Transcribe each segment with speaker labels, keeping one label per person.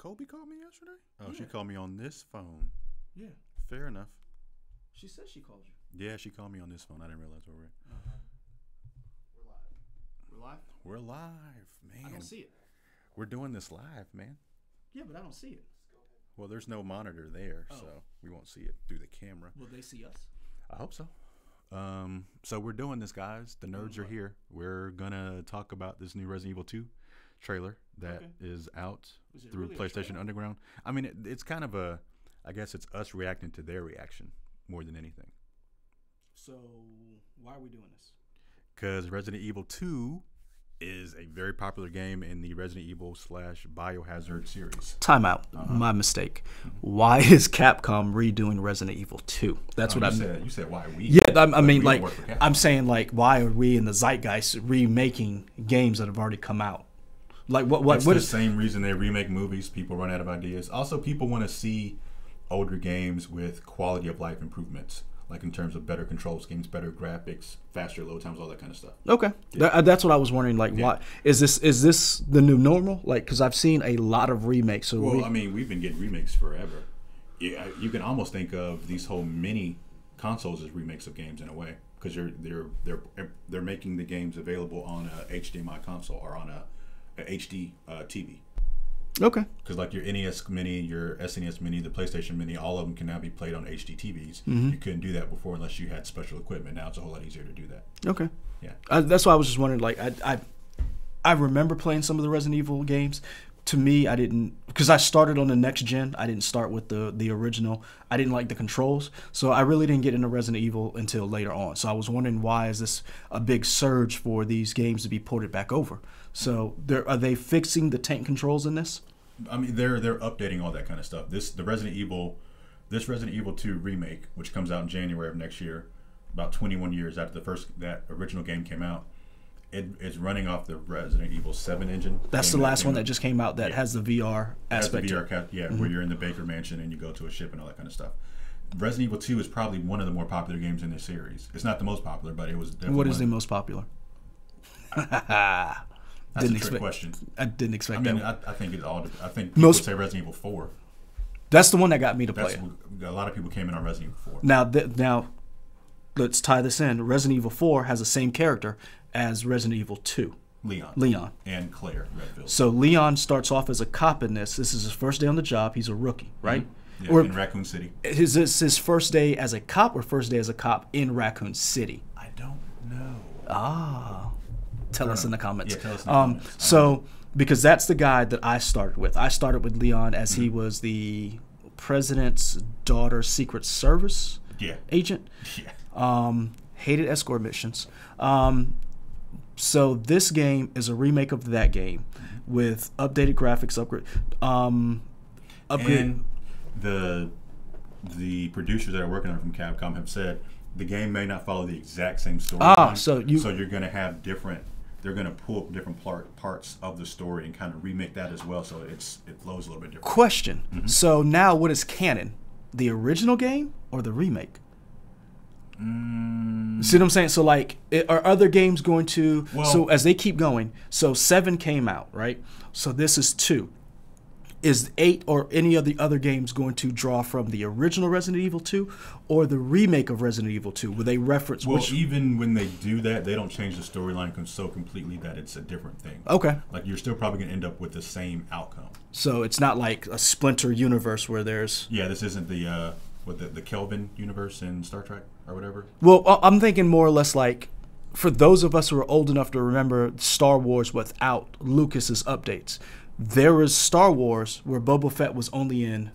Speaker 1: Kobe called me yesterday? Oh,
Speaker 2: Yeah.
Speaker 1: she called me on this phone.
Speaker 2: Yeah.
Speaker 1: Fair enough.
Speaker 2: She said she called you.
Speaker 1: Yeah, she called me on this phone. I didn't realize where we're at.
Speaker 2: We're live.
Speaker 1: We're live, man.
Speaker 2: I don't see it.
Speaker 1: We're doing this live, man.
Speaker 2: Yeah, but I don't see it.
Speaker 1: Well, there's no monitor there,
Speaker 2: Oh.
Speaker 1: so we won't see it through the camera.
Speaker 2: Will they see us?
Speaker 1: I hope so. So we're doing this, guys. The nerds are here. We're gonna talk about this new Resident Evil 2 trailer that is out through
Speaker 2: really a
Speaker 1: PlayStation
Speaker 2: trailer?
Speaker 1: Underground. I mean, it's kind of a, I guess it's us reacting to their reaction more than anything.
Speaker 2: So why are we doing this?
Speaker 1: Because Resident Evil 2 is a very popular game in the Resident Evil / Biohazard series.
Speaker 2: Time out. My mistake. Why is Capcom redoing Resident Evil 2? That's what I mean.
Speaker 1: You said why we?
Speaker 2: Yeah, I mean,
Speaker 1: we don't
Speaker 2: like,
Speaker 1: work for Capcom.
Speaker 2: I'm saying, like, why are we in the zeitgeist remaking games that have already come out? Like, what
Speaker 1: It's
Speaker 2: what
Speaker 1: the
Speaker 2: is?
Speaker 1: same reason they remake movies. People run out of ideas. Also, people want to see older games with quality of life improvements, like in terms of better control schemes, better graphics, faster load times, all that kind of stuff.
Speaker 2: Okay, that's what I was wondering. Like, why is this the new normal? Like, because I've seen a lot of remakes. So
Speaker 1: Well, I mean, we've been getting remakes forever. Yeah, you can almost think of these whole mini consoles as remakes of games in a way, because they're making the games available on a HDMI console or on a HD TV.
Speaker 2: okay,
Speaker 1: Because like your NES Mini, your SNES Mini, the PlayStation Mini, all of them can now be played on HD TVs. You couldn't do that before unless you had special equipment. Now it's a whole lot easier to do that.
Speaker 2: okay.
Speaker 1: Yeah.
Speaker 2: That's why I was just wondering. Like, I remember playing some of the Resident Evil games. To me, I didn't, because I started on the next gen. I didn't start with the original. I didn't like the controls, so I really didn't get into Resident Evil until later on. So I was wondering, why is this a big surge for these games to be ported back over? So are they fixing the tank controls in this?
Speaker 1: I mean, they're updating all that kind of stuff. This Resident Evil 2 remake, which comes out in January of next year, about 21 years after that original game came out, it's running off the Resident Evil 7 engine.
Speaker 2: That's the last one that just came out that has the VR
Speaker 1: Has the
Speaker 2: aspect.
Speaker 1: VR where you're in the Baker Mansion and you go to a ship and all that kind of stuff. Resident Evil 2 is probably one of the more popular games in this series. It's not the most popular, but it was definitely.
Speaker 2: What is the most popular?
Speaker 1: That's a trick question.
Speaker 2: I didn't expect
Speaker 1: I mean,
Speaker 2: that.
Speaker 1: I think it's all. I think people would say Resident Evil 4.
Speaker 2: That's the one that got me to play it.
Speaker 1: A lot of people came in on Resident Evil 4.
Speaker 2: Now, let's tie this in. Resident Evil 4 has the same character as Resident Evil 2.
Speaker 1: Leon. And Claire Redfield.
Speaker 2: So Leon starts off as a cop in this. This is his first day on the job. He's a rookie, right?
Speaker 1: Yeah,
Speaker 2: Or
Speaker 1: in Raccoon City.
Speaker 2: is this his first day as a cop or first day as a cop in Raccoon City?
Speaker 1: I don't know.
Speaker 2: Tell us in the comments.
Speaker 1: Yeah, tell us in the comments.
Speaker 2: So, because that's the guy that I started with. I started with Leon as he was the president's daughter's Secret Service agent.
Speaker 1: Yeah.
Speaker 2: Hated escort missions. So this game is a remake of that game with updated graphics, upgrade.
Speaker 1: And the producers that are working on it from Capcom have said the game may not follow the exact same story.
Speaker 2: So
Speaker 1: you're going to have different. They're going to pull up different parts of the story and kind of remake that as well, so it flows a little bit different.
Speaker 2: Question. So now, what is canon? The original game or the remake? See what I'm saying? So like, are other games going to? So as they keep going, so 7 came out, right? So this is 2. Is 8 or any of the other games going to draw from the original Resident Evil 2 or the remake of Resident Evil 2? Will they reference?
Speaker 1: Well, even when they do that, they don't change the storyline so completely that it's a different thing.
Speaker 2: Okay.
Speaker 1: Like you're still probably going to end up with the same outcome.
Speaker 2: So it's not like a Splinter universe where there's.
Speaker 1: Yeah, this isn't the the Kelvin universe in Star Trek or whatever.
Speaker 2: Well, I'm thinking more or less like, for those of us who are old enough to remember Star Wars without Lucas's updates, there was Star Wars where Boba Fett was only in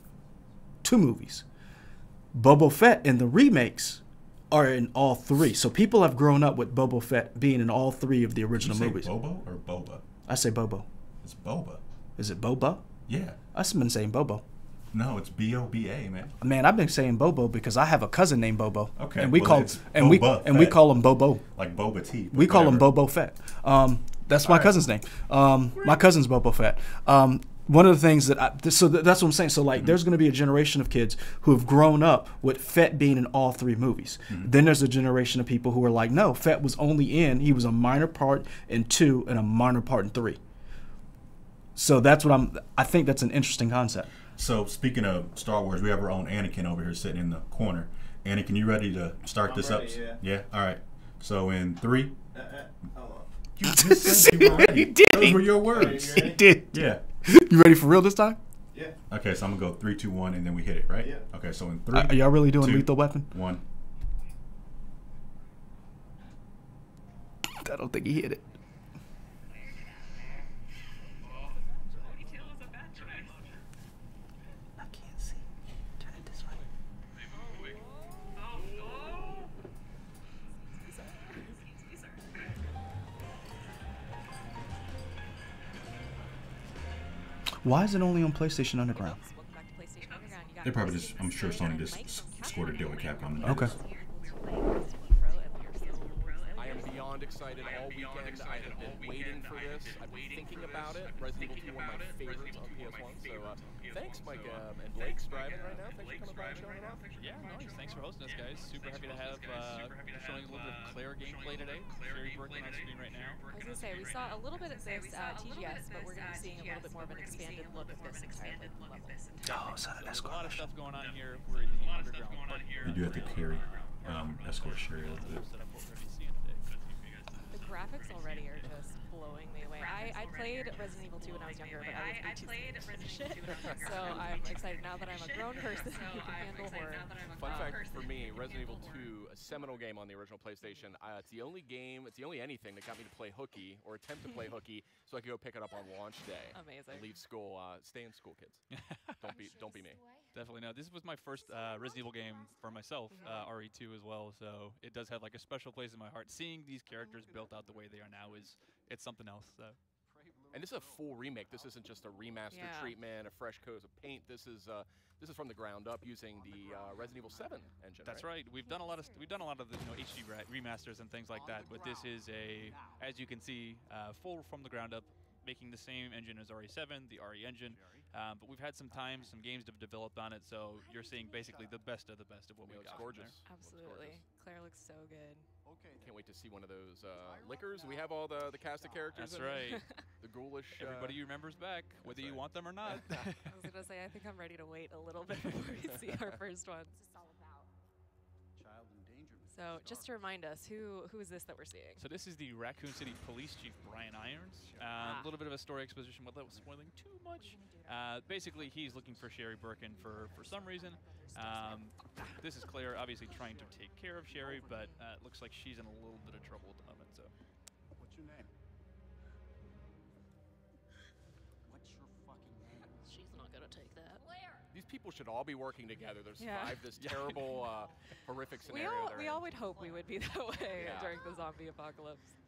Speaker 2: 2 movies. Boba Fett in the remakes are in all 3. So people have grown up with Boba Fett being in all 3 of the original movies.
Speaker 1: Bobo or Boba?
Speaker 2: I say Bobo.
Speaker 1: It's Boba.
Speaker 2: Is it Boba?
Speaker 1: Yeah.
Speaker 2: I've been saying Bobo.
Speaker 1: No, it's Boba, man.
Speaker 2: Man, I've been saying Bobo because I have a cousin named Bobo.
Speaker 1: Okay.
Speaker 2: And we
Speaker 1: well,
Speaker 2: call
Speaker 1: it's
Speaker 2: and we
Speaker 1: Boba
Speaker 2: and we
Speaker 1: Fett.
Speaker 2: call him Bobo.
Speaker 1: Like Boba Tea.
Speaker 2: We call him
Speaker 1: whatever.
Speaker 2: Bobo Fett. That's my cousin's name. My cousin's Bobo Fett. One of the things that that's what I'm saying. So like, there's going to be a generation of kids who have grown up with Fett being in all 3 movies. Then there's a generation of people who are like, no, Fett was only he was a minor part in 2 and a minor part in 3. So that's what I think that's an interesting concept.
Speaker 1: So speaking of Star Wars, we have our own Anakin over here sitting in the corner. Anakin, you ready to start this
Speaker 3: ready,
Speaker 1: up?
Speaker 3: yeah.
Speaker 1: All right. So in 3.
Speaker 3: Hold on.
Speaker 1: You just said you were ready.
Speaker 2: He did.
Speaker 1: Those were your words.
Speaker 3: Ready?
Speaker 2: He did.
Speaker 1: Yeah.
Speaker 2: You ready for real this time?
Speaker 3: Yeah.
Speaker 1: Okay, so I'm gonna go 3, 2, 1, and then we hit it, right?
Speaker 3: Yeah.
Speaker 1: Okay, so in 3.
Speaker 2: Are y'all really doing
Speaker 1: 2,
Speaker 2: Lethal Weapon?
Speaker 1: 1.
Speaker 2: I don't think he hit it. I can't see. Turn it this way. Why is it only on PlayStation Underground?
Speaker 1: They probably just, I'm sure Sony just scored a deal with Capcom.
Speaker 2: Okay.
Speaker 4: I am beyond excited all weekend. I have been waiting for this. I've been thinking about it. Resident Evil 2, one of my favorites on PS1. So thanks, Mike and Blake's driving right now. Thanks for coming by and showing it off.
Speaker 5: Yeah, nice. Thanks for hosting us, guys. Super happy to have showing a little bit of Claire gameplay today. Sherry working on screen right now.
Speaker 6: I was going to say, we saw a little bit of this TGS, but we're going to be seeing a little bit more of an expanded look at this entire level.
Speaker 2: Oh, so that's
Speaker 5: There's a lot of
Speaker 2: cool.
Speaker 5: stuff going on here. We're in the underground.
Speaker 1: You do have to carry, escort Sherry a little bit.
Speaker 5: Set up what we're going to be seeing today.
Speaker 6: The graphics already are just blowing me away. I played Resident Evil 2 when I was younger, but I was way too scared to finish it. So I'm excited now that I'm a grown person who can handle horror.
Speaker 4: Fun fact for me, Resident Evil 2, a seminal game on the original PlayStation. It's the only anything that got me to play hooky or attempt to play hooky, so I could go pick it up on launch day.
Speaker 6: Amazing.
Speaker 4: And leave school. Stay in school, kids. Don't be me.
Speaker 5: Definitely no. This was my first Resident Evil game for myself, RE2 as well. So it does have like a special place in my heart. Seeing these characters built out the way they are now it's something else. So.
Speaker 4: And this is a full remake. This isn't just a remaster treatment, a fresh coat of paint. This is from the ground up using the Resident Evil 7 engine.
Speaker 5: That's right. We've done a lot of the HD remasters and things like that. But this is as you can see, full from the ground up, making the same engine as RE7, the RE engine. But we've had some games have developed on it. So you're seeing basically the best of what we got.
Speaker 4: Gorgeous.
Speaker 6: Absolutely. Claire looks so good.
Speaker 4: Can't wait to see one of those liquors. We have all the cast of characters.
Speaker 5: That's right.
Speaker 4: The ghoulish.
Speaker 5: Everybody remembers back, whether you want them or not.
Speaker 6: I was going to say, I think I'm ready to wait a little bit before we see our first one. So just to remind us, who is this that we're seeing?
Speaker 5: So this is the Raccoon City Police Chief, Brian Irons. A little bit of a story exposition without spoiling too much. Basically, he's looking for Sherry Birkin for some reason. This is Claire obviously trying to take care of Sherry, but it looks like she's in a little bit of trouble at the moment. So.
Speaker 7: What's your name? What's your fucking name?
Speaker 6: She's not going to take that.
Speaker 4: These people should all be working together to
Speaker 6: Yeah.
Speaker 4: survive this terrible, horrific scenario.
Speaker 6: We all would hope we would be that way
Speaker 4: Yeah.
Speaker 6: during the zombie apocalypse.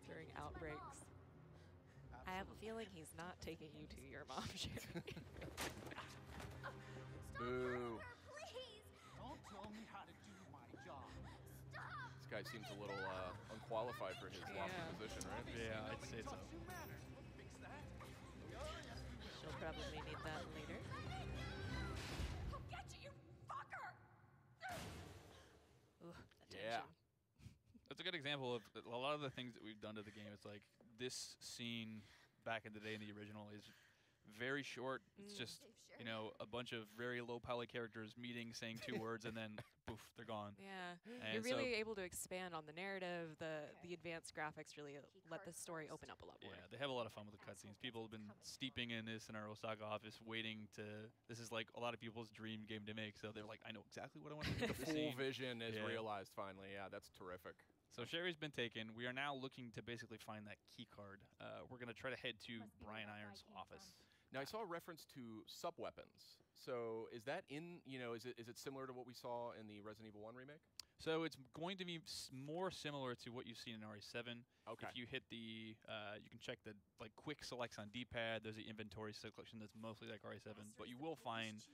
Speaker 6: During outbreaks. I have a feeling he's not taking you to your mom, Sherry.
Speaker 4: Boo.
Speaker 7: Don't tell me how to do my job.
Speaker 4: This guy seems a little unqualified for his lofty position, right?
Speaker 5: Yeah, I'd say so.
Speaker 6: She'll probably need that later.
Speaker 8: I'll get you, you fucker!
Speaker 6: Ooh, the
Speaker 4: Yeah.
Speaker 6: tension.
Speaker 5: That's a good example of a lot of the things that we've done to the game. It's like this scene back in the day in the original is very short. It's just, a bunch of very low poly characters meeting, saying 2 words, and then poof, they're gone.
Speaker 6: Yeah,
Speaker 5: And
Speaker 6: you're really able to expand on the narrative. The advanced graphics really let the story open up a lot more.
Speaker 5: Yeah, they have a lot of fun with the cutscenes. People have been steeping in this in our Osaka office, waiting to. This is like a lot of people's dream game to make. So they're like, I know exactly what I want to do.
Speaker 4: The full vision is
Speaker 5: Yeah.
Speaker 4: realized finally. Yeah, that's terrific.
Speaker 5: So Sherry's been taken. We are now looking to basically find that key card. We're going to try to head to Brian Irons' office.
Speaker 4: Now I saw a reference to sub-weapons. So is that is it similar to what we saw in the Resident Evil 1 remake?
Speaker 5: So it's going to be more similar to what you've seen in RE7.
Speaker 4: Okay.
Speaker 5: If you hit the, you can check the quick selects on D-pad. There's the inventory selection that's mostly like RE7, but you will find,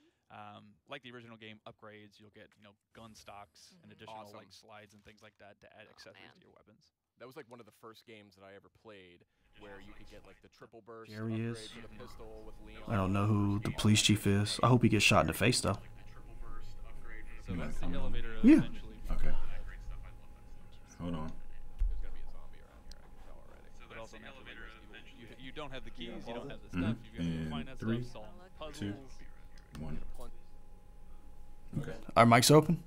Speaker 5: like the original game, upgrades. You'll get gun stocks and additional
Speaker 4: Awesome.
Speaker 5: like slides and things like that to add accessories to your weapons.
Speaker 4: That was like one of the first games that I ever played where you could get like the triple burst
Speaker 2: Here he
Speaker 4: upgrade
Speaker 2: is.
Speaker 4: for the pistol with Leon.
Speaker 2: I don't know who the police chief is. I hope he gets shot in the face, though.
Speaker 5: So
Speaker 1: You
Speaker 5: that's
Speaker 1: might
Speaker 5: the
Speaker 1: come on.
Speaker 5: elevator
Speaker 2: Yeah.
Speaker 5: eventually.
Speaker 1: Okay. Hold on.
Speaker 4: There's gonna be a zombie around here. I can tell already.
Speaker 5: But also also naturally Resident Evil. You don't have the keys, you don't have the stuff. You got to find that
Speaker 1: And
Speaker 5: stuff, solve puzzles.
Speaker 1: 2, 1. Okay.
Speaker 2: Our mics open.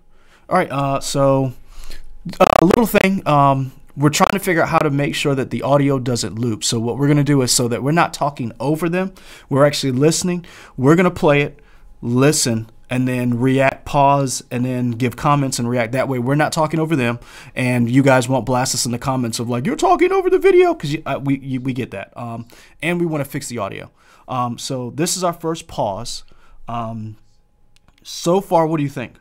Speaker 2: All right. So a little thing. We're trying to figure out how to make sure that the audio doesn't loop. So what we're going to do is, so that we're not talking over them, we're actually listening. We're going to play it, listen, and then react, pause, and then give comments and react. That way we're not talking over them, and you guys won't blast us in the comments of like, you're talking over the video, because we get that. And we want to fix the audio. So this is our first pause. So far, what do you think?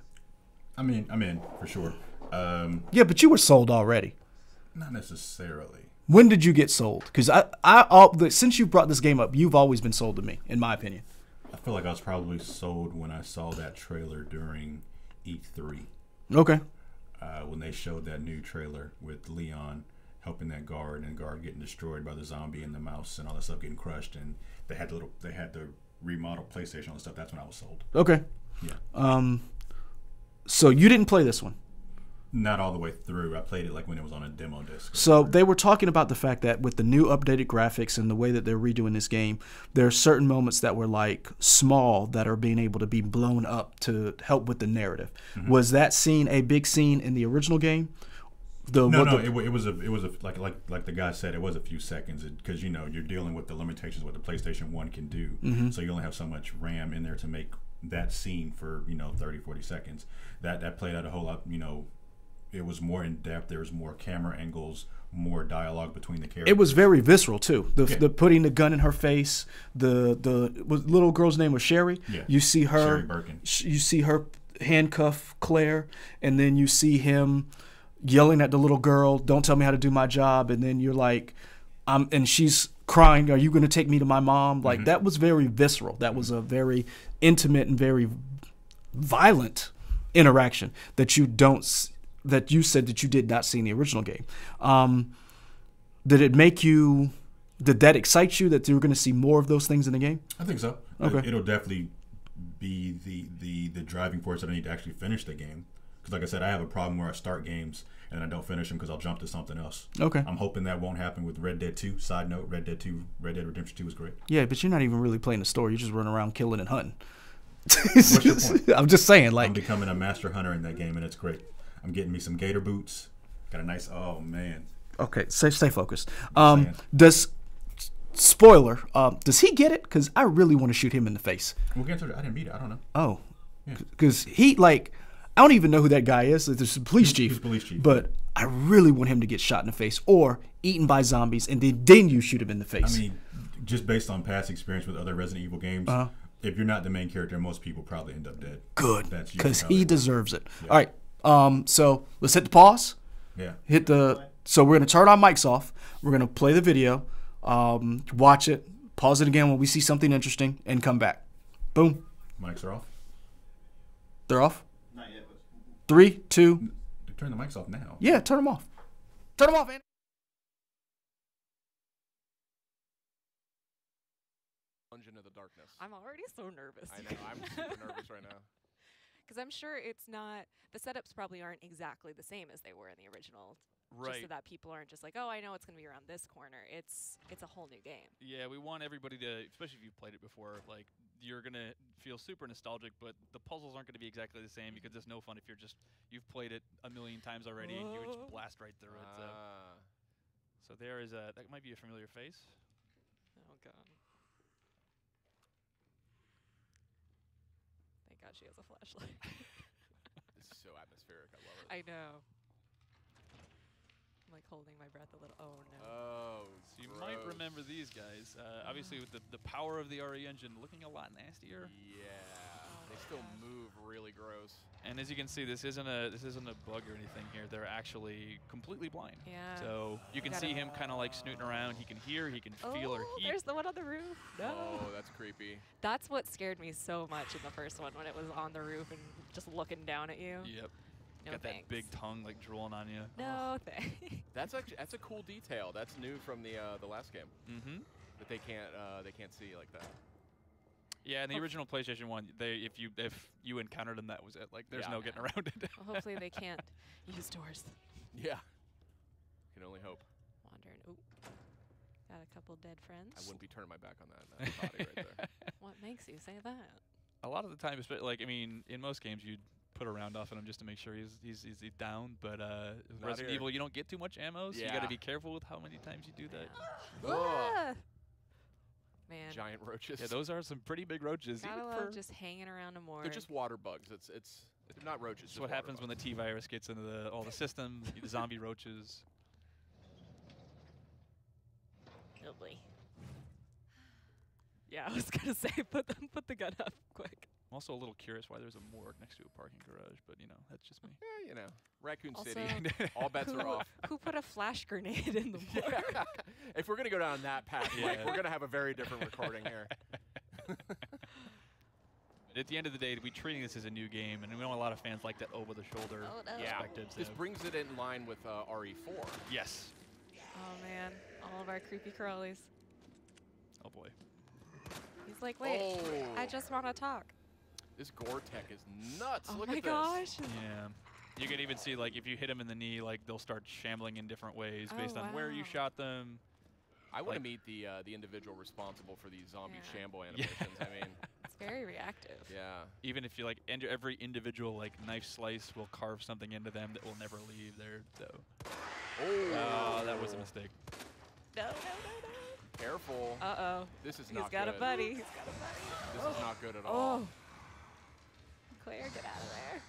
Speaker 1: I'm in for sure.
Speaker 2: Yeah, but you were sold already.
Speaker 1: Not necessarily.
Speaker 2: When did you get sold? Because since you brought this game up, you've always been sold to me, in my opinion.
Speaker 1: I feel like I was probably sold when I saw that trailer during E3.
Speaker 2: Okay.
Speaker 1: When they showed that new trailer with Leon helping that guard, and guard getting destroyed by the zombie and the mouse and all that stuff getting crushed, and they had the remodeled PlayStation and stuff. That's when I was sold.
Speaker 2: Okay.
Speaker 1: Yeah.
Speaker 2: So you didn't play this one?
Speaker 1: Not all the way through. I played it like when it was on a demo disc.
Speaker 2: So they were talking about the fact that with the new updated graphics and the way that they're redoing this game, there are certain moments that were like small that are being able to be blown up to help with the narrative. Mm-hmm. Was that scene a big scene in the original game?
Speaker 1: It was like the guy said, it was a few seconds, because you're dealing with the limitations what the PlayStation 1 can do.
Speaker 2: Mm-hmm.
Speaker 1: So you only have so much RAM in there to make that scene for 30, 40 seconds. That played out a whole lot. It was more in depth. There was more camera angles, more dialogue between the characters.
Speaker 2: It was very visceral too. The putting the gun in her face. The little girl's name was Sherry.
Speaker 1: Yeah.
Speaker 2: You see her.
Speaker 1: Sherry Birkin.
Speaker 2: You see her handcuff Claire, and then you see him yelling at the little girl, "Don't tell me how to do my job." And then you're like, and she's crying, "Are you going to take me to my mom?" Like, that was very visceral. That was a very intimate and very violent interaction that you said that you did not see in the original game. Did that excite you that you were going to see more of those things in the game?
Speaker 1: I think so.
Speaker 2: Okay.
Speaker 1: It'll definitely be the driving force that I need to actually finish the game. Because like I said, I have a problem where I start games and I don't finish them because I'll jump to something else. Okay. I'm hoping that won't happen with Red Dead 2. Side note, Red Dead Redemption 2 is great.
Speaker 2: Yeah, but you're not even really playing the story. You're just running around killing and hunting.
Speaker 1: What's your point?
Speaker 2: I'm just saying, like,
Speaker 1: I'm becoming a master hunter in that game, and it's great. I'm getting me some gator boots. Got a nice. Oh man.
Speaker 2: Okay, stay focused. Does he get it? Because I really want to shoot him in the face.
Speaker 1: We'll get to it. I didn't beat it. I don't know.
Speaker 2: Oh, because I don't even know who that guy is. There's a police chief.
Speaker 1: He's police chief.
Speaker 2: But I really want him to get shot in the face or eaten by zombies, and then you shoot him in the face.
Speaker 1: I mean, just based on past experience with other Resident Evil games, if you're not the main character, most people probably end up dead.
Speaker 2: Good, because he deserves it. Yeah. All right, so let's hit the pause.
Speaker 1: Yeah.
Speaker 2: So we're gonna turn our mics off. We're gonna play the video, watch it, pause it again when we see something interesting, and come back. Boom.
Speaker 1: Mics are off.
Speaker 2: They're off.
Speaker 7: Not yet.
Speaker 2: 3, 2.
Speaker 1: Turn the mics off now.
Speaker 2: Yeah, turn them off. Turn them off, man.
Speaker 4: Plunge into the darkness.
Speaker 6: I'm already so nervous.
Speaker 4: I know. I'm super nervous right now.
Speaker 6: Because I'm sure it's not, the setups probably aren't exactly the same as they were in the original.
Speaker 5: Right.
Speaker 6: Just so that people aren't just like, oh, I know it's going to be around this corner. It's a whole new game.
Speaker 5: Yeah, we want everybody to, especially if you've played it before, like, you're going to feel super nostalgic, but the puzzles aren't going to be exactly the same because it's no fun if you've played it a million times already and you would just blast right through it. So there is that might be a familiar face.
Speaker 6: Oh, God. Thank God she has a flashlight.
Speaker 4: This is so atmospheric. I love it.
Speaker 6: I know. I'm like holding my breath a little. Oh, no.
Speaker 4: Oh,
Speaker 5: so you might remember these guys. Obviously, with the power of the RE engine looking a lot nastier.
Speaker 4: Yeah. They still move really gross.
Speaker 5: And as you can see, this isn't a bug or anything here. They're actually completely blind.
Speaker 6: Yeah.
Speaker 5: So you can see him kind of like snooting around. He can hear, he can feel or heat.
Speaker 6: There's the one on the roof. No.
Speaker 4: Oh, that's creepy.
Speaker 6: That's what scared me so much in the first one when it was on the roof and just looking down at you.
Speaker 5: Yep.
Speaker 6: No
Speaker 5: Got
Speaker 6: thanks.
Speaker 5: that big tongue like drooling on you.
Speaker 6: No thanks.
Speaker 4: That's a cool detail. That's new from the last game.
Speaker 5: Mm-hmm.
Speaker 4: That they can't see like that.
Speaker 5: Yeah, in the original PlayStation 1, if you encountered them, that was it. Like, there's no getting around it.
Speaker 6: Well, hopefully they can't use doors.
Speaker 4: Yeah. Can only hope.
Speaker 6: Wandering. Ooh. got a couple dead friends.
Speaker 4: I wouldn't be turning my back on that body right there.
Speaker 6: What makes you say that?
Speaker 5: A lot of the time, like I mean, in most games, you'd put a round off on him just to make sure he's down. But Resident
Speaker 4: here.
Speaker 5: Evil, you don't get too much ammo, so you got
Speaker 4: Yeah.
Speaker 5: to be careful with how many times you do that.
Speaker 6: Ah! Man,
Speaker 4: Giant roaches.
Speaker 5: Yeah, those are some pretty big roaches.
Speaker 6: gotta
Speaker 5: even
Speaker 6: love
Speaker 5: for-
Speaker 6: just hanging around a morgue.
Speaker 4: They're just water bugs. It's they're not roaches.
Speaker 5: That's
Speaker 4: just
Speaker 5: what
Speaker 4: water
Speaker 5: happens when
Speaker 4: bugs.
Speaker 5: the T-virus gets into all the systems. The zombie roaches.
Speaker 6: Oh boy. Yeah, I was gonna say put the gun up quick.
Speaker 5: I'm also a little curious why there's a morgue next to a parking garage, but you know, that's just me.
Speaker 4: Yeah, you know, Raccoon
Speaker 6: Also,
Speaker 4: City. All bets are off.
Speaker 6: Who put a flash grenade in the morgue?
Speaker 4: If we're gonna go down that path, Mike,
Speaker 5: Yeah.
Speaker 4: we're gonna have a very different recording here.
Speaker 5: At the end of the day, we're treating this as a new game, and we know a lot of fans like that over-the-shoulder
Speaker 6: Oh, no.
Speaker 4: Yeah,
Speaker 5: perspectives.
Speaker 4: this brings it in line with RE4.
Speaker 5: Yes.
Speaker 6: Oh man, all of our creepy crawlies.
Speaker 5: Oh boy.
Speaker 6: He's like, wait,
Speaker 4: Oh.
Speaker 6: I just want to talk.
Speaker 4: This gore tech is nuts.
Speaker 6: Oh
Speaker 4: Look
Speaker 6: my
Speaker 4: at
Speaker 6: gosh.
Speaker 5: Yeah. You can even see, like, if you hit them in the knee, like, they'll start shambling in different ways
Speaker 6: Oh,
Speaker 5: based on where you
Speaker 6: wow.
Speaker 5: shot them.
Speaker 4: I want to
Speaker 5: like-
Speaker 4: meet the individual responsible for these zombie
Speaker 6: Yeah.
Speaker 4: shamble animations. I mean,
Speaker 6: It's very reactive.
Speaker 4: yeah.
Speaker 5: Even if you, like, every individual, like, knife slice will carve something into them that will never leave there, so.
Speaker 4: Oh,
Speaker 5: That was a mistake.
Speaker 6: No.
Speaker 4: Careful.
Speaker 6: Uh-oh.
Speaker 4: This is
Speaker 6: He's
Speaker 4: not
Speaker 6: got
Speaker 4: good.
Speaker 6: a buddy. He's got a buddy.
Speaker 4: This is not good at all.
Speaker 6: Oh. Claire, get out of there.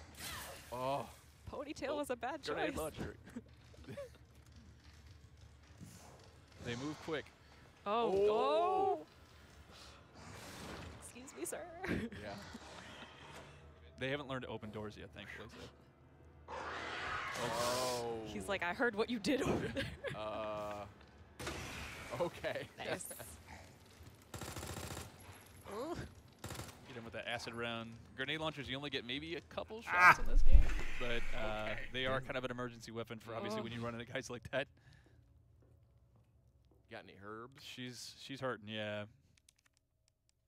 Speaker 4: Oh,
Speaker 6: Ponytail was a bad choice.
Speaker 4: grenade launcher.
Speaker 5: They move quick.
Speaker 6: Oh.
Speaker 4: Oh.
Speaker 6: Oh. Excuse me, sir.
Speaker 4: Yeah.
Speaker 5: They haven't learned to open doors yet, thankfully, so.
Speaker 4: Oh.
Speaker 6: He's like, I heard what you did over there.
Speaker 4: Okay.
Speaker 6: Nice. Ooh.
Speaker 5: Get him with that acid round. Grenade launchers, you only get maybe a couple shots in this game, but they are kind of an emergency weapon for obviously
Speaker 6: Oh.
Speaker 5: when you run into guys like that.
Speaker 4: Got any herbs?
Speaker 5: She's hurting, yeah.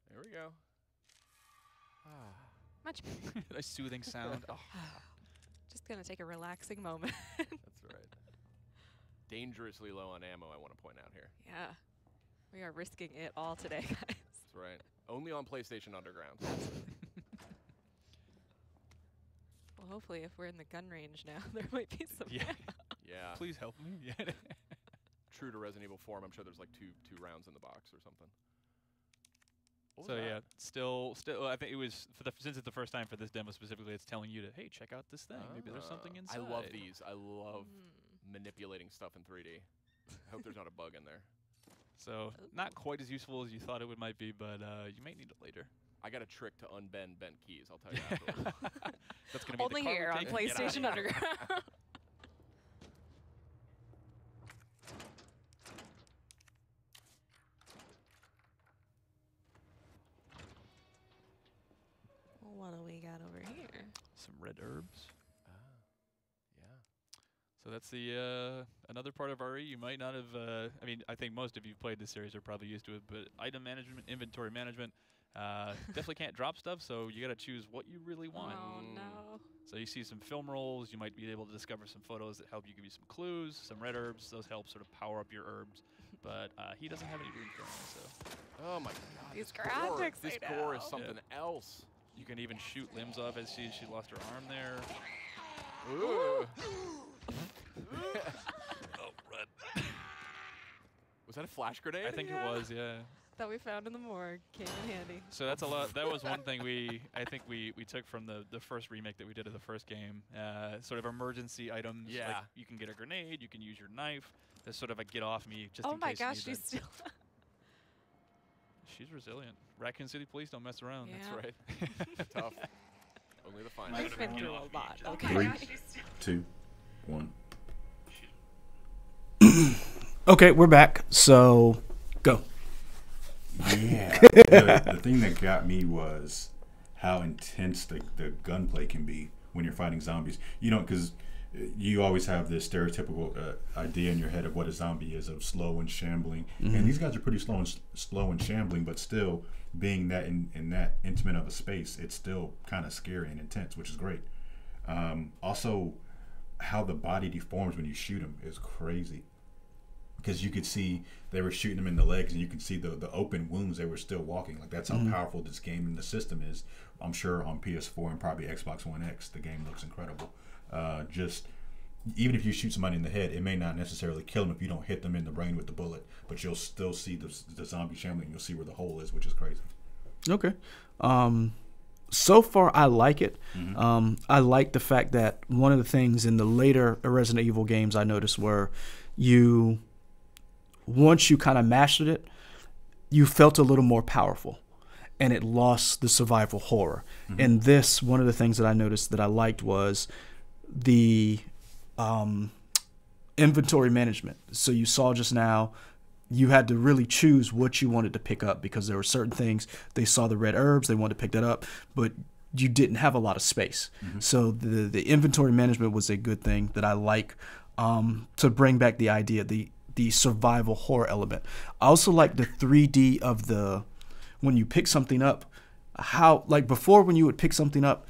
Speaker 4: There we go.
Speaker 6: Much.
Speaker 5: Nice soothing sound. Oh.
Speaker 6: Just gonna take a relaxing moment.
Speaker 4: That's right. Dangerously low on ammo, I want to point out here.
Speaker 6: Yeah. We are risking it all today, guys.
Speaker 4: That's right. Only on PlayStation Underground.
Speaker 6: Well, hopefully, if we're in the gun range now, there might be some.
Speaker 5: Yeah.
Speaker 4: Yeah.
Speaker 5: Please help me. Yeah.
Speaker 4: True to Resident Evil 4, I'm sure there's like two rounds in the box or something. What was
Speaker 5: So
Speaker 4: that?
Speaker 5: yeah, still, I think it was since it's the first time for this demo specifically, it's telling you to hey, check out this thing. Maybe there's something inside.
Speaker 4: I love these. I love
Speaker 6: Hmm.
Speaker 4: manipulating stuff in 3D. I hope there's not a bug in there.
Speaker 5: So not quite as useful as you thought it might be, but you may need it later.
Speaker 4: I got a trick to unbend bent keys. I'll tell you afterwards.
Speaker 5: That's gonna be
Speaker 6: Only
Speaker 5: the car
Speaker 6: here
Speaker 5: we're
Speaker 6: on
Speaker 5: taking. Get outta
Speaker 6: PlayStation
Speaker 5: here.
Speaker 6: Underground. Well, what do we got over here?
Speaker 5: Some red herbs.
Speaker 4: Yeah.
Speaker 5: So that's the another part of RE you might not have. I mean, I think most of you played this series are probably used to it, but item management, inventory management, definitely can't drop stuff. So you got to choose what you really want.
Speaker 6: Oh no.
Speaker 5: So you see some film rolls. You might be able to discover some photos that help you give you some clues. Some red herbs. Those help sort of power up your herbs. But he doesn't have any room for them, so
Speaker 4: Oh my god.
Speaker 6: These
Speaker 4: this gore.
Speaker 6: graphics,
Speaker 4: This
Speaker 6: I
Speaker 4: gore is
Speaker 6: know.
Speaker 4: something else.
Speaker 5: you can even shoot limbs off as she lost her arm there.
Speaker 4: Ooh.
Speaker 5: Oh, red.
Speaker 4: Was that a flash grenade?
Speaker 5: I think it was, yeah.
Speaker 6: That we found in the morgue came in handy.
Speaker 5: So that's a lot. That was one thing I think we took from the first remake that we did of the first game. Sort of emergency items. Like
Speaker 4: Yeah.
Speaker 5: you can get a grenade. You can use your knife. There's sort of a get off me just
Speaker 6: Oh
Speaker 5: in
Speaker 6: my
Speaker 5: case you
Speaker 6: gosh,
Speaker 5: need
Speaker 6: she's
Speaker 5: that.
Speaker 6: still.
Speaker 5: She's resilient. Raccoon City Police don't mess around.
Speaker 6: Yeah.
Speaker 4: That's right. Tough. Only the finest.
Speaker 6: Mike's been through a lot. Okay.
Speaker 1: 3, 2, 1.
Speaker 2: Okay, we're back. So, go.
Speaker 1: Yeah. The thing that got me was how intense the gunplay can be when you're fighting zombies. You know, because you always have this stereotypical idea in your head of what a zombie is, of slow and shambling. And these guys are pretty slow and shambling, but still being that in that intimate of a space, it's still kind of scary and intense, which is great. Also, how the body deforms when you shoot them is crazy. because you could see they were shooting them in the legs, and you could see the open wounds. They were still walking. Like that's how powerful this game and the system is. I'm sure on PS4 and probably Xbox One X, the game looks incredible. Just even if you shoot somebody in the head, it may not necessarily kill them if you don't hit them in the brain with the bullet, but you'll still see the zombie shambling. You'll see where the hole is, which is crazy.
Speaker 2: Okay. So far, I like it. I like the fact that one of the things in the later Resident Evil games I noticed were once you kind of mastered it, you felt a little more powerful, and it lost the survival horror. And this, one of the things that I noticed that I liked was the inventory management. So you saw just now, you had to really choose what you wanted to pick up because there were certain things. They saw the red herbs, they wanted to pick that up, but you didn't have a lot of space. So the inventory management was a good thing that I like to bring back the idea, the survival horror element. I also like the 3D of when you pick something up, how, like before when you would pick something up,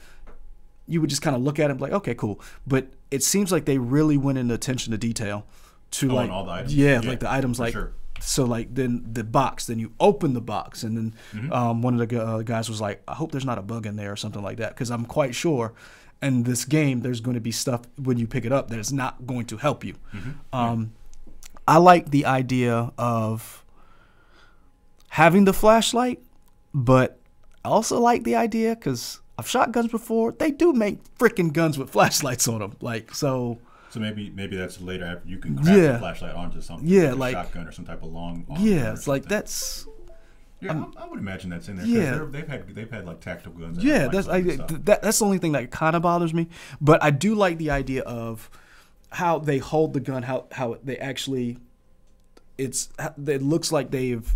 Speaker 2: you would just kind of look at it and be like, okay, cool. But it seems like they really went into attention to detail to like
Speaker 1: all the items.
Speaker 2: Yeah, like the items, like
Speaker 1: sure.
Speaker 2: So like then the box, then you open the box, and then one of the guys was like, I hope there's not a bug in there or something like that, because I'm quite sure in this game there's going to be stuff when you pick it up that is not going to help you. I like the idea of having the flashlight, but I also like the idea, because I've shot guns before, they do make freaking guns with flashlights on them, like so.
Speaker 1: So maybe that's later after you can craft a flashlight onto something, like a shotgun or some type of long.
Speaker 2: It's like that's.
Speaker 1: Yeah, I would imagine that's in there.
Speaker 2: Yeah,
Speaker 1: they've had like tactical guns.
Speaker 2: Yeah, that's the only thing that kind of bothers me. But I do like the idea of how they hold the gun, how they actually. It looks like they've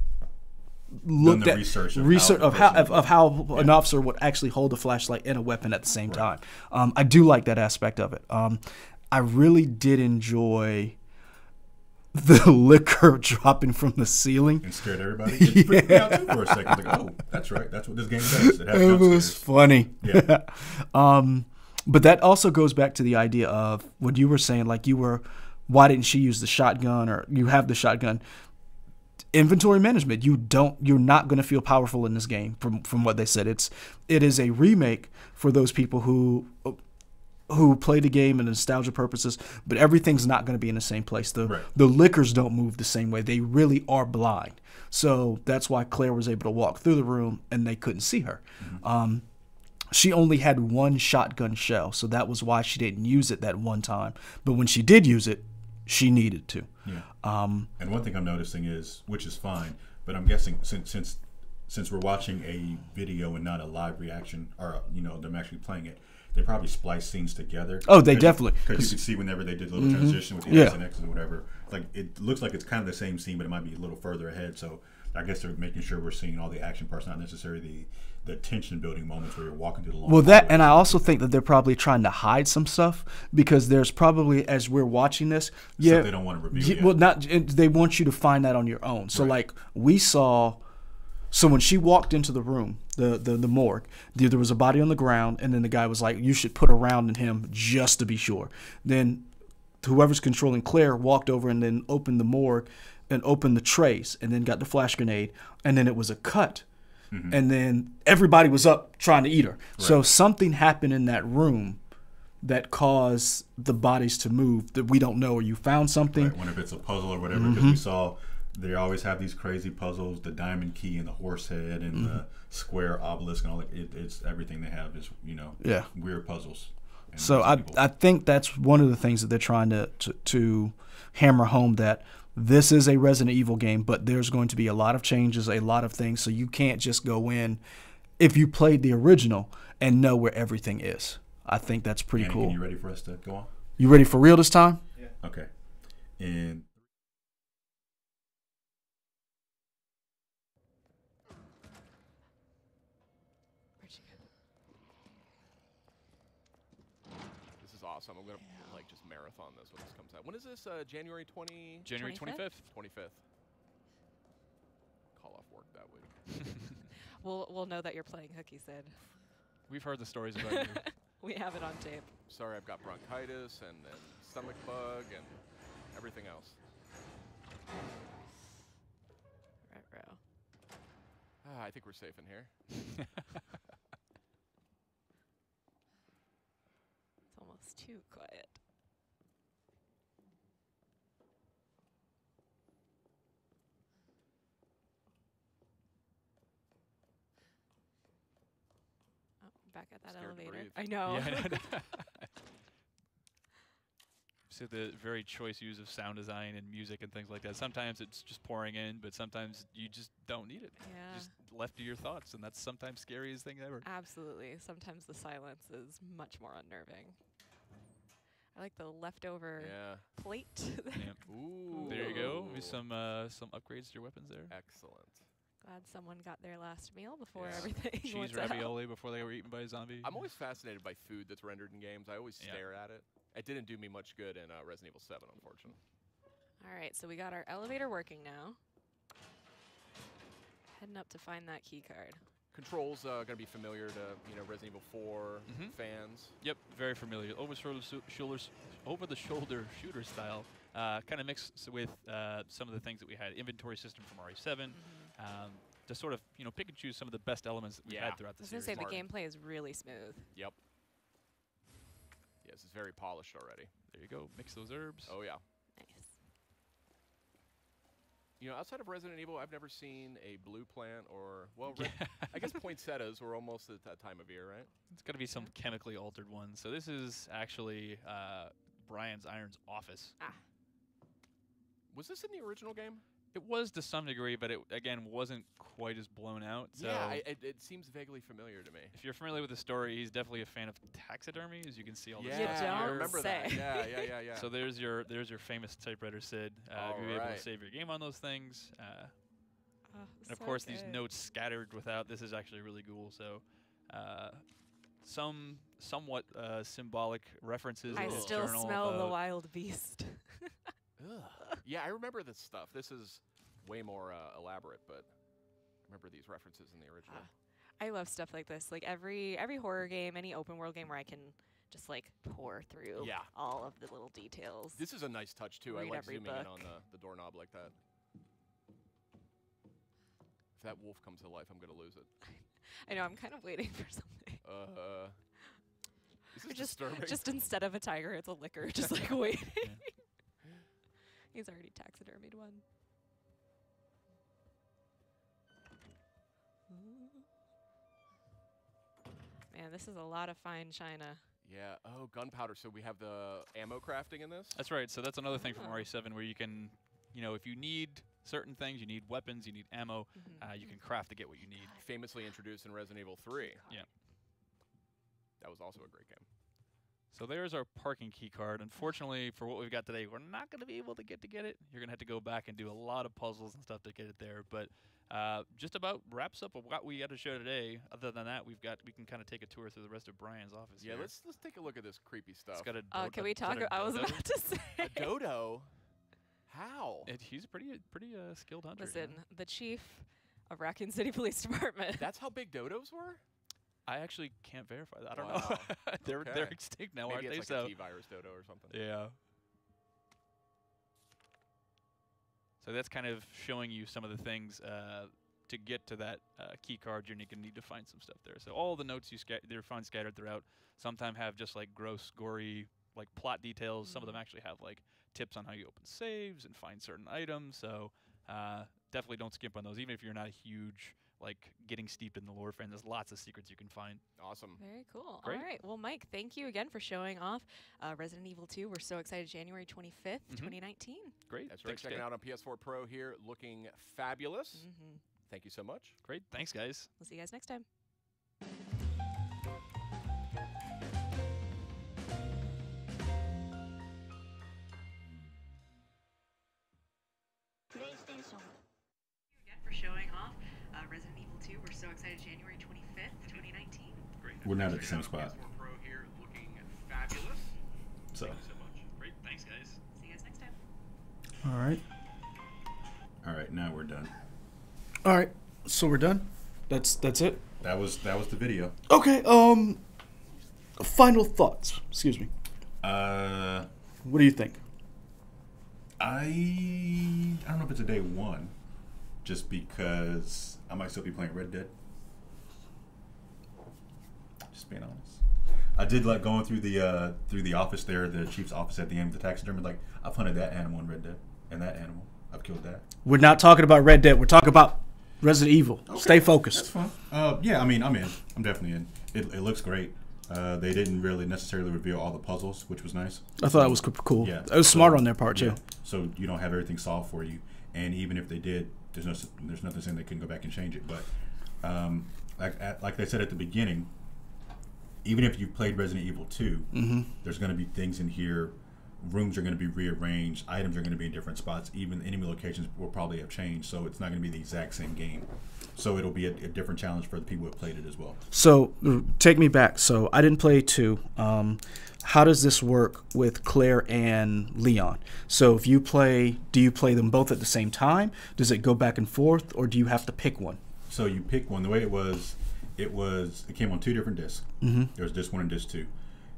Speaker 2: looked at research of how an officer would actually hold a flashlight and a weapon at the same time. I do like that aspect of it. I really did enjoy the liquor dropping from the ceiling.
Speaker 1: And scared everybody. It freaked me out too for a second. Like, oh, that's right. That's what this game does.
Speaker 2: It was funny.
Speaker 1: Yeah.
Speaker 2: But that also goes back to the idea of what you were saying, like why didn't she use the shotgun, or you have the shotgun? Inventory management. You're not going to feel powerful in this game from what they said. It is a remake for those people who play the game and nostalgia purposes, but everything's not going to be in the same place. The liquors don't move the same way. They really are blind. So that's why Claire was able to walk through the room and they couldn't see her. She only had one shotgun shell, so that was why she didn't use it that one time. But when she did use it, she needed to.
Speaker 1: Yeah. And one thing I'm noticing is, which is fine, but I'm guessing since we're watching a video and not a live reaction, or them actually playing it, they probably splice scenes together.
Speaker 2: Oh, they definitely.
Speaker 1: Because you could see whenever they did a little transition with the X and X and whatever, like it looks like it's kind of the same scene, but it might be a little further ahead. So I guess they're making sure we're seeing all the action parts, not necessarily the tension building moments where you're walking through the long.
Speaker 2: Well, and I also think that they're probably trying to hide some stuff, because there's probably, as we're watching this,
Speaker 1: stuff they don't want to reveal.
Speaker 2: Well, they want you to find that on your own. So like we saw. So when she walked into the room, the morgue, there was a body on the ground, and then the guy was like, you should put a round in him just to be sure. Then whoever's controlling Claire walked over and then opened the morgue and opened the trays and then got the flash grenade, and then it was a cut. And then everybody was up trying to eat her. So something happened in that room that caused the bodies to move that we don't know, or you found something.
Speaker 1: Right, whenever it's a puzzle or whatever, because we saw they always have these crazy puzzles, the diamond key and the horse head and the square obelisk and all that. It's everything they have is, weird puzzles. And
Speaker 2: so I think that's one of the things that they're trying to hammer home, that this is a Resident Evil game, but there's going to be a lot of changes, a lot of things. So you can't just go in, if you played the original, and know where everything is. I think that's pretty cool.
Speaker 1: You ready for us to go on?
Speaker 2: You ready for real this time?
Speaker 1: Yeah. Okay. And
Speaker 4: This is awesome. I'm gonna just marathon this when this comes out. When is this? January 20?
Speaker 5: January 25th.
Speaker 4: 25th. Call off work that week.
Speaker 6: We'll know that you're playing Hooky Sid.
Speaker 5: We've heard the stories about you.
Speaker 6: We have it on tape.
Speaker 4: Sorry, I've got bronchitis and stomach bug and everything else.
Speaker 6: Retro.
Speaker 4: I think we're safe in here.
Speaker 6: It's almost too quiet. Oh, back at that
Speaker 4: Scared to
Speaker 6: elevator.
Speaker 4: breathe.
Speaker 6: I know.
Speaker 5: Yeah. So the very choice use of sound design and music and things like that. Sometimes it's just pouring in, but sometimes you just don't need it.
Speaker 6: Yeah.
Speaker 5: Just left to your thoughts, and that's sometimes scariest thing ever.
Speaker 6: Absolutely. Sometimes the silence is much more unnerving. I like the leftover
Speaker 4: Yeah.
Speaker 6: plate.
Speaker 5: Yeah.
Speaker 4: Ooh.
Speaker 5: There you go. Maybe some upgrades to your weapons there.
Speaker 4: Excellent.
Speaker 6: Glad someone got their last meal before
Speaker 4: Yeah.
Speaker 6: everything
Speaker 5: Cheese
Speaker 6: went out.
Speaker 5: ravioli before they were eaten by a zombie.
Speaker 4: I'm always fascinated by food that's rendered in games. I always
Speaker 5: Yeah.
Speaker 4: stare at it. It didn't do me much good in Resident Evil 7, unfortunately.
Speaker 6: All right, so we got our elevator working now. Heading up to find that key card.
Speaker 4: Controls going to be familiar to Resident Evil 4
Speaker 5: Mhm.
Speaker 4: fans.
Speaker 5: Yep, very familiar. Over the shoulder shooter style, kind of mixed with some of the things that we had. Inventory system from RE7, to sort of pick and choose some of the best elements that we
Speaker 4: Yeah.
Speaker 5: had throughout
Speaker 6: I
Speaker 5: the
Speaker 6: was going
Speaker 5: series.
Speaker 6: to say the
Speaker 4: Smart.
Speaker 6: gameplay is really smooth.
Speaker 4: Yep. Yes, it's very polished already.
Speaker 5: There you go. Mix those herbs.
Speaker 4: Oh, yeah.
Speaker 6: Nice.
Speaker 4: Outside of Resident Evil, I've never seen a blue plant or, well, I guess poinsettias were almost at that time of year, right?
Speaker 5: It's got to be some chemically altered one. So this is actually Brian's Iron's office.
Speaker 4: Was this in the original game?
Speaker 5: It was to some degree, but it, again, wasn't quite as blown out. So
Speaker 4: Yeah, it seems vaguely familiar to me.
Speaker 5: if you're familiar with the story, he's definitely a fan of taxidermy, as you can see all the
Speaker 4: Yeah,
Speaker 5: stuff
Speaker 6: don't
Speaker 4: I
Speaker 5: here.
Speaker 4: remember
Speaker 6: say.
Speaker 4: that. Yeah.
Speaker 5: So there's your famous typewriter, Sid. If you're able to save your game on those things. And of course, these notes scattered without. This is actually really cool. So, somewhat symbolic references.
Speaker 6: I
Speaker 5: in his
Speaker 6: still
Speaker 5: journal
Speaker 6: smell the
Speaker 5: about-
Speaker 6: wild beast.
Speaker 4: Yeah, I remember this stuff. This is way more elaborate, but I remember these references in the original.
Speaker 6: I love stuff like this. Like every horror game, any open world game where I can just like pour through
Speaker 4: Yeah.
Speaker 6: all of the little details.
Speaker 4: This is a nice touch, too. I
Speaker 6: Read
Speaker 4: like
Speaker 6: every
Speaker 4: zooming in
Speaker 6: book.
Speaker 4: on the doorknob like that. If that wolf comes to life, I'm going to lose it.
Speaker 6: I know, I'm kind of waiting for something.
Speaker 4: This is
Speaker 6: Or
Speaker 4: disturbing.
Speaker 6: just instead of a tiger, it's a licker, just like waiting. He's already taxidermied one. Man, this is a lot of fine china.
Speaker 4: Yeah. Oh, gunpowder. So we have the ammo crafting in this?
Speaker 5: That's right. So that's another thing from
Speaker 6: Oh.
Speaker 5: RE7 where you can, if you need certain things, you need weapons, you need ammo, you can craft to get what you need.
Speaker 4: Famously introduced in Resident Evil 3.
Speaker 5: Yeah.
Speaker 4: That was also a great game.
Speaker 5: So there's our parking key card. Unfortunately, for what we've got today, we're not going to be able to get it. You're going to have to go back and do a lot of puzzles and stuff to get it there. But just about wraps up what we got to show today. Other than that, we can kind of take a tour through the rest of Brian's office.
Speaker 4: Yeah,
Speaker 5: here.
Speaker 4: let's take a look at this creepy stuff.
Speaker 5: It's got a
Speaker 6: Can we talk? I was about to say.
Speaker 4: A dodo? How?
Speaker 5: He's a pretty skilled hunter.
Speaker 6: Listen, the chief of Raccoon City Police Department.
Speaker 4: That's how big dodos were?
Speaker 5: I actually can't verify that. I don't
Speaker 4: Wow.
Speaker 5: know. they're
Speaker 4: Okay.
Speaker 5: extinct now,
Speaker 4: Maybe
Speaker 5: aren't
Speaker 4: it's
Speaker 5: they?
Speaker 4: like
Speaker 5: So
Speaker 4: a T-virus dodo or something.
Speaker 5: yeah. So that's kind of showing you some of the things to get to that key card. You're going to need to find some stuff there. So all the notes they're found scattered throughout. Sometimes have just like gross, gory, like plot details. Some of them actually have like tips on how you open saves and find certain items. So definitely don't skimp on those, even if you're not a huge getting steeped in the lore fan. There's lots of secrets you can find.
Speaker 4: Awesome.
Speaker 6: Very cool.
Speaker 5: Great.
Speaker 6: All right. Well, Mike, thank you again for showing off Resident Evil 2. We're so excited. January 25th, 2019.
Speaker 5: Great.
Speaker 4: That's right.
Speaker 5: Thanks,
Speaker 4: Checking
Speaker 5: Jay.
Speaker 4: out on PS4 Pro here, looking fabulous. Thank you so much.
Speaker 5: Great. Thanks, guys.
Speaker 6: We'll see you guys next time.
Speaker 8: PlayStation.
Speaker 6: Again for showing off Resident Evil 2. We're so excited. January 25th, 2019.
Speaker 4: Great.
Speaker 1: We're not at the same spot.
Speaker 4: PS4 Pro here, looking fabulous.
Speaker 1: So,
Speaker 4: Thank you so much.
Speaker 5: Great. Thanks, guys.
Speaker 6: See you guys next time.
Speaker 2: All right.
Speaker 1: all right, now we're done.
Speaker 2: All right. So we're done. That's it.
Speaker 1: That was the video.
Speaker 2: Okay. Final thoughts. Excuse me.
Speaker 1: Uh,
Speaker 2: What do you think?
Speaker 1: I don't know if it's a day one, just because I might still be playing Red Dead. Just being honest. I did like going through the office there, the chief's office at the end of the taxidermy. Like, I've hunted that animal in Red Dead, and that animal, I've killed that.
Speaker 2: We're not talking about Red Dead. We're talking about Resident Evil.
Speaker 1: Okay.
Speaker 2: Stay focused.
Speaker 1: That's fun. Yeah, I mean, I'm in. I'm definitely in. It looks great. They didn't really necessarily reveal all the puzzles, which was nice.
Speaker 2: I thought that was cool.
Speaker 1: Yeah,
Speaker 2: it was smart on their part too.
Speaker 1: Yeah. So you don't have everything solved for you, and even if they did, there's nothing saying they couldn't go back and change it. But like they said at the beginning, even if you've played Resident Evil 2, there's going to be things in here. Rooms are going to be rearranged. Items are going to be in different spots. Even enemy locations will probably have changed. So it's not going to be the exact same game. So it'll be a different challenge for the people who have played it as well.
Speaker 2: So take me back. So I didn't play 2. How does this work with Claire and Leon? So if you play, do you play them both at the same time? Does it go back and forth, or do you have to pick one?
Speaker 1: So you pick one. The way it came on 2 different discs. There was disc 1 and disc 2.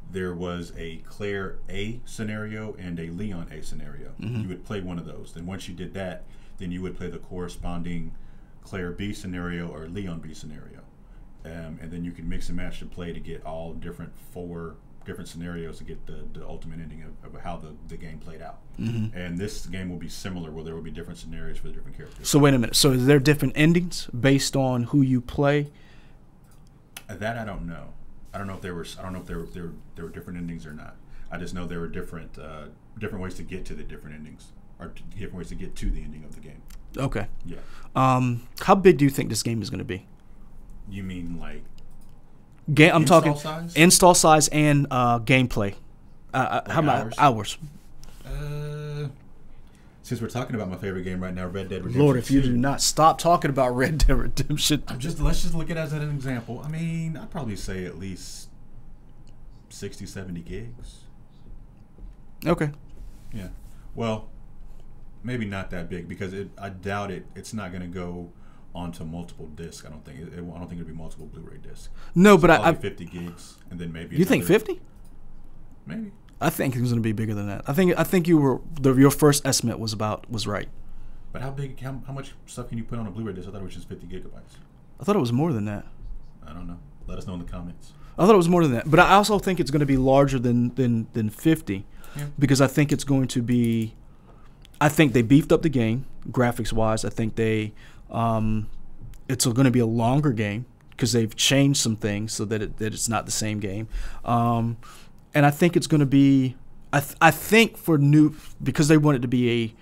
Speaker 1: There was a Claire A scenario and a Leon A scenario. You would play one of those. Then once you did that, then you would play the corresponding Claire B scenario or Leon B scenario. And then you can mix and match the play to get all different 4 different scenarios to get the ultimate ending of how the game played out. And this game will be similar, where there will be different scenarios for the different characters.
Speaker 2: So wait a minute. So is there different endings based on who you play?
Speaker 1: That I don't know. I don't know if there were different endings or not. I just know there were different ways to get to the different endings, or different ways to get to the ending of the game.
Speaker 2: Okay.
Speaker 1: Yeah.
Speaker 2: How big do you think this game is going to be?
Speaker 1: You mean like
Speaker 2: I'm talking
Speaker 1: size?
Speaker 2: install size and gameplay.
Speaker 1: Like
Speaker 2: how about
Speaker 1: hours? Since we're talking about my favorite game right now, Red Dead Redemption.
Speaker 2: Lord, if you
Speaker 1: 2,
Speaker 2: do not stop talking about Red Dead Redemption.
Speaker 1: Let's just look at it as an example. I mean, I'd probably say at least 60, 70 gigs.
Speaker 2: Okay.
Speaker 1: Yeah. Well, maybe not that big, because I doubt it's not going to go onto multiple discs. I don't think I don't think it'll be multiple Blu-ray discs.
Speaker 2: No,
Speaker 1: so
Speaker 2: but I
Speaker 1: 50 gigs, and then maybe
Speaker 2: you think 50?
Speaker 1: Maybe.
Speaker 2: I think it was going to be bigger than that. I think your first estimate was right.
Speaker 1: But how big? How much stuff can you put on a Blu-ray disc? I thought it was just 50 gigabytes.
Speaker 2: I thought it was more than that.
Speaker 1: I don't know. Let us know in the comments.
Speaker 2: I thought it was more than that, but I also think it's going to be larger than 50, because I think it's going to be. I think they beefed up the game graphics wise. I think it's going to be a longer game because they've changed some things so that it's not the same game. And I think it's going to be, I think because they want it to be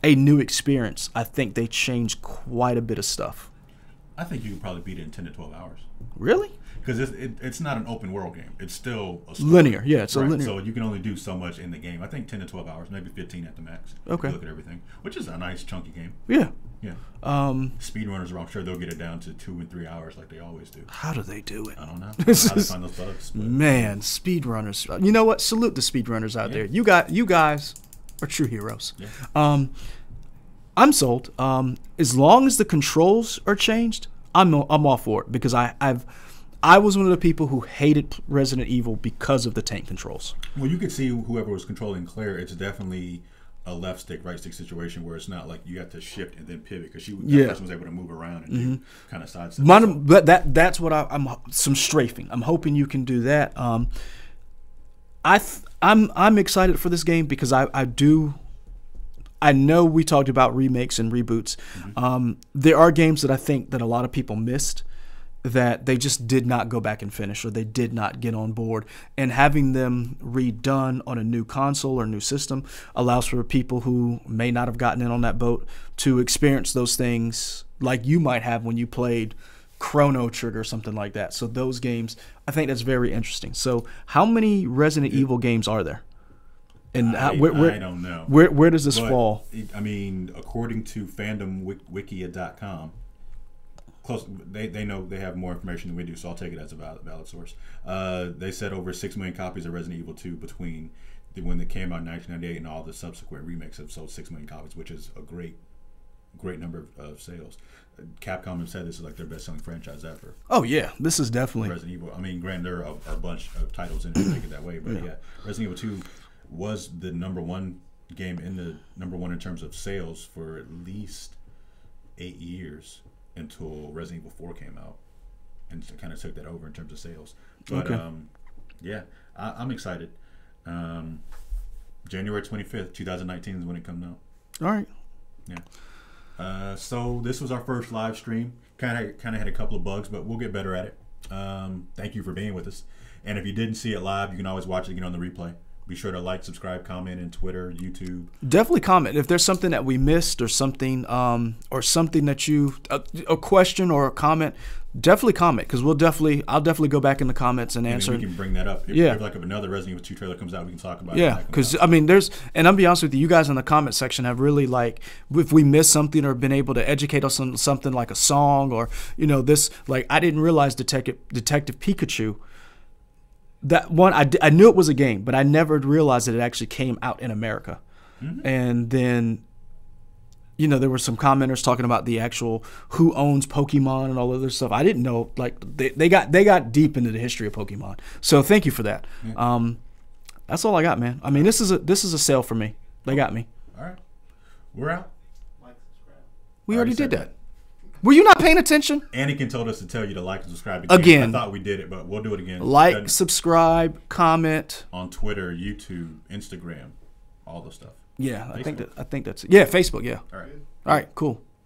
Speaker 2: a new experience, I think they changed quite a bit of stuff.
Speaker 1: I think you can probably beat it in 10 to 12 hours.
Speaker 2: Really?
Speaker 1: Because it's not an open world game. It's still a story.
Speaker 2: Linear. Yeah, it's a linear.
Speaker 1: So you can only do so much in the game. I think 10 to 12 hours, maybe 15 at the max.
Speaker 2: Okay.
Speaker 1: Look at everything, which is a nice chunky game.
Speaker 2: Yeah.
Speaker 1: Yeah. Speedrunners, I'm sure they'll get it down to 2 and 3 hours like they always do.
Speaker 2: How do they do it?
Speaker 1: I don't know. How they find those bugs.
Speaker 2: Man, speedrunners. You know what? Salute the speedrunners out there. You guys are true heroes.
Speaker 1: Yeah.
Speaker 2: I'm sold. As long as the controls are changed, I'm all for it, because I was one of the people who hated Resident Evil because of the tank controls.
Speaker 1: Well, you could see whoever was controlling Claire. It's definitely a left stick, right stick situation where it's not like you have to shift and then pivot, because that person was able to move around and do kind of side stuff.
Speaker 2: But that's what I'm some strafing. I'm hoping you can do that. I'm excited for this game because I know we talked about remakes and reboots. There are games that I think that a lot of people missed, that they just did not go back and finish, or they did not get on board. And having them redone on a new console or new system allows for people who may not have gotten in on that boat to experience those things like you might have when you played Chrono Trigger or something like that. So those games, I think that's very interesting. So how many Resident Evil games are there? And
Speaker 1: I don't know.
Speaker 2: Where does this fall?
Speaker 1: I mean, according to fandomwikia.com, they know they have more information than we do, so I'll take it as a valid source. They said over 6 million copies of Resident Evil 2 between when it came out in 1998 and all the subsequent remakes have sold 6 million copies, which is a great number of sales. Capcom have said this is like their best-selling franchise ever.
Speaker 2: Oh yeah, this is definitely
Speaker 1: Resident Evil. I mean, granted, there are a bunch of titles in it to make it that way, but yeah, Resident Evil 2 was the #1 game in the #1 in terms of sales for at least 8 years until Resident Evil 4 came out, and kind of took that over in terms of sales. But yeah, I'm excited. January 25th, 2019 is when it comes out.
Speaker 2: All right.
Speaker 1: Yeah. So this was our first live stream. Kind of had a couple of bugs, but we'll get better at it. Thank you for being with us. And if you didn't see it live, you can always watch it again on the replay. Be sure to like, subscribe, comment in Twitter, YouTube.
Speaker 2: Definitely comment if there's something that we missed or something that you a question or a comment. Definitely comment, because I'll definitely go back in the comments and answer.
Speaker 1: We can bring that up. If like if another Resident Evil 2 trailer comes out, we can talk about it.
Speaker 2: Yeah, because I mean, and I'll be honest with you, you guys in the comment section have really, like, if we missed something or been able to educate us on something like a song or this, like, I didn't realize Detective Pikachu. That one, I knew it was a game, but I never realized that it actually came out in America. Mm-hmm. And then, there were some commenters talking about the actual who owns Pokemon and all other stuff. I didn't know, like, they got deep into the history of Pokemon. So thank you for that. Yeah. That's all I got, man. I mean, this is a sale for me. They got me.
Speaker 1: All right, we're out.
Speaker 2: We already did that. Were you not paying attention?
Speaker 1: Anakin told us to tell you to like and subscribe
Speaker 2: again.
Speaker 1: I thought we did it, but we'll do it again.
Speaker 2: Like, subscribe, comment
Speaker 1: on Twitter, YouTube, Instagram, all the stuff.
Speaker 2: Yeah, Facebook. I think that's it. Yeah, Facebook. Yeah.
Speaker 1: All right.
Speaker 2: All right. Cool.